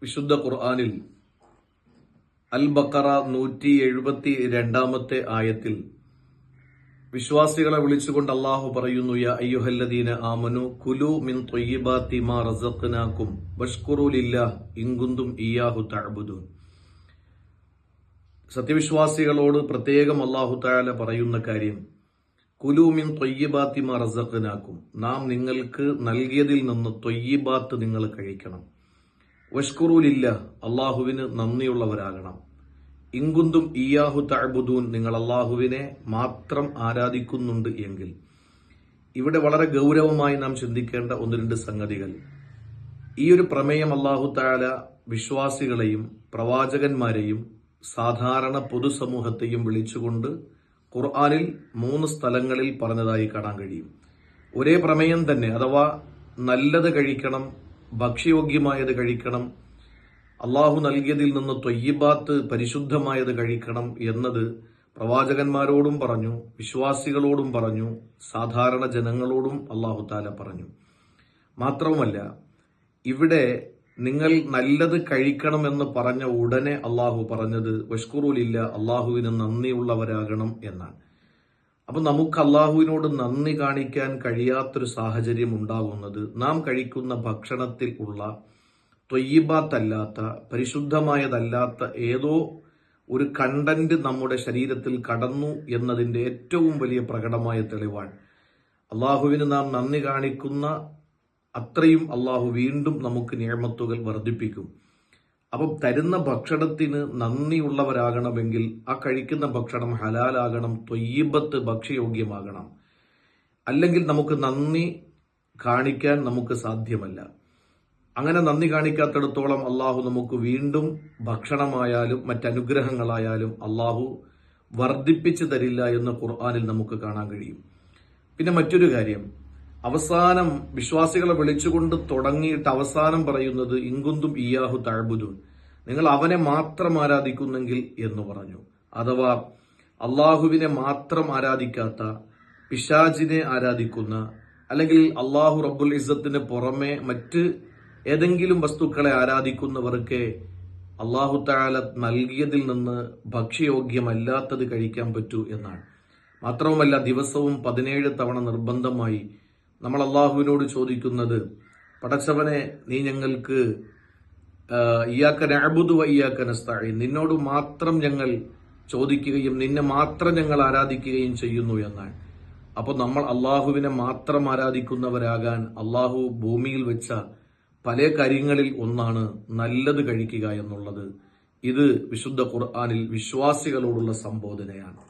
വിശുദ്ധ ഖുർആനിൽ അൽ ബഖറ 172 ആയത്തിൽ വിശ്വാസികളെ വിളിച്ചുകൊണ്ട് അല്ലാഹു പറയുന്നു, യാ അയ്യുഹല്ലദീന ആമനു കുലു മിൻ ത്വയ്യിബാതി മാ റസഖ്നാകും വഷ്കുറു ലില്ലാഹി ഇൻ കുന്തും ഇയ്യാഹു തഅബുദൂൻ. സത്യവിശ്വാസികളോട് പ്രത്യേകം അല്ലാഹു തആല പറയുന്ന കാര്യം, കുലു മിൻ ത്വയ്യിബാതി മാ റസഖ്നാകും, നാം നിങ്ങൾക്ക് നൽകിയതിൽ നിന്ന് ത്വയ്യിബാത്ത് നിങ്ങൾ കഴിക്കണം. വഷ്കുറു ലില്ലാഹി, അല്ലാഹുവിന് നന്ദിയുള്ളവരാകണം. ഇൻ കുന്തും ഇയ്യാഹു തഅബുദൂൻ, നിങ്ങൾ അല്ലാഹുവിനെ മാത്രം ആരാധിക്കുന്നുണ്ട് എങ്കിൽ. ഇവിടെ വളരെ ഗൗരവമായി നാം ചിന്തിക്കേണ്ട ഒന്ന് രണ്ട് സംഗതികൾ. ഈ ഒരു പ്രമേയം അല്ലാഹു തആല വിശ്വാസികളെയും പ്രവാചകന്മാരെയും സാധാരണ പൊതുസമൂഹത്തെയും വിളിച്ചുകൊണ്ട് ഖുർആനിൽ 3 സ്ഥലങ്ങളിൽ പറഞ്ഞതായി കാണാൻ കഴിയും. ഒരേ പ്രമേയം തന്നെ, അഥവാ നല്ലത് കഴിക്കണം, ഭക്ഷ്യയോഗ്യമായത് കഴിക്കണം, അള്ളാഹു നൽകിയതിൽ നിന്ന് ത്വയ്യിബാത്ത് പരിശുദ്ധമായത് കഴിക്കണം എന്നത് പ്രവാചകന്മാരോടും പറഞ്ഞു, വിശ്വാസികളോടും പറഞ്ഞു, സാധാരണ ജനങ്ങളോടും അള്ളാഹു താല പറഞ്ഞു. മാത്രവുമല്ല, ഇവിടെ നിങ്ങൾ നല്ലത് കഴിക്കണമെന്ന് പറഞ്ഞ ഉടനെ അള്ളാഹു പറഞ്ഞത് വഷ്കുറുലില്ല, അള്ളാഹുവിന് നന്ദിയുള്ളവരാകണം എന്നാണ്. അപ്പൊ നമുക്ക് അള്ളാഹുവിനോട് നന്ദി കാണിക്കാൻ കഴിയാത്തൊരു സാഹചര്യം ഉണ്ടാകുന്നത് നാം കഴിക്കുന്ന ഭക്ഷണത്തിൽ ഉള്ള ത്വയ്യിബാത്തല്ലാത്ത, പരിശുദ്ധമായതല്ലാത്ത ഏതോ ഒരു കണ്ടന്റ് നമ്മുടെ ശരീരത്തിൽ കടന്നു എന്നതിന്റെ ഏറ്റവും വലിയ പ്രകടമായ തെളിവാണ്. അള്ളാഹുവിന് നാം നന്ദി കാണിക്കുന്ന അത്രയും അള്ളാഹു വീണ്ടും നമുക്ക് നിഅമത്തുകൾ വർദ്ധിപ്പിക്കും. അപ്പം തരുന്ന ഭക്ഷണത്തിന് നന്ദിയുള്ളവരാകണമെങ്കിൽ ആ കഴിക്കുന്ന ഭക്ഷണം ഹലാലാകണം, ത്വയ്യിബത്ത് ഭക്ഷ്യയോഗ്യമാകണം. അല്ലെങ്കിൽ നമുക്ക് നന്ദി കാണിക്കാൻ നമുക്ക് സാധ്യമല്ല. അങ്ങനെ നന്ദി കാണിക്കാത്തിടത്തോളം അള്ളാഹു നമുക്ക് വീണ്ടും ഭക്ഷണമായാലും മറ്റനുഗ്രഹങ്ങളായാലും അള്ളാഹു വർദ്ധിപ്പിച്ചു തരില്ല എന്ന് ഖുർആനിൽ നമുക്ക് കാണാൻ കഴിയും. പിന്നെ മറ്റൊരു കാര്യം, അവസാനം വിശ്വാസികളെ വിളിച്ചുകൊണ്ട് തുടങ്ങിയിട്ട് അവസാനം പറയുന്നത് ഇൻ കുന്തും ഇയ്യാഹു തഅബുദൂൻ, നിങ്ങൾ അവനെ മാത്രം ആരാധിക്കുന്നെങ്കിൽ എന്ന് പറഞ്ഞു. അഥവാ അള്ളാഹുവിനെ മാത്രം ആരാധിക്കാത്ത, പിശാചിനെ ആരാധിക്കുന്ന, അല്ലെങ്കിൽ അള്ളാഹു റബ്ബുൽ ഇസ്സത്തിന് പുറമെ മറ്റ് ഏതെങ്കിലും വസ്തുക്കളെ ആരാധിക്കുന്നവർക്ക് അള്ളാഹു തആല നൽകിയതിൽ നിന്ന് ഭക്ഷ്യയോഗ്യമല്ലാത്തത് കഴിക്കാൻ പറ്റൂ എന്നാണ്. മാത്രവുമല്ല, ദിവസവും 17 തവണ നിർബന്ധമായി നമ്മൾ അള്ളാഹുവിനോട് ചോദിക്കുന്നത്, പടച്ചവനെ നീ ഞങ്ങൾക്ക് ഇയ്യാക നഅ്ബുദു വ ഇയ്യാക നസ്തഈൻ, നിന്നോട് മാത്രം ഞങ്ങൾ ചോദിക്കുകയും നിന്നെ മാത്രം ഞങ്ങൾ ആരാധിക്കുകയും ചെയ്യുന്നു എന്നാണ്. അപ്പോൾ നമ്മൾ അള്ളാഹുവിനെ മാത്രം ആരാധിക്കുന്നവരാകാൻ അള്ളാഹു ഭൂമിയിൽ വെച്ച പല കാര്യങ്ങളിൽ ഒന്നാണ് നല്ലത് കഴിക്കുക എന്നുള്ളത്. ഇത് വിശുദ്ധ ഖുർആനിൽ വിശ്വാസികളോടുള്ള സംബോധനയാണ്.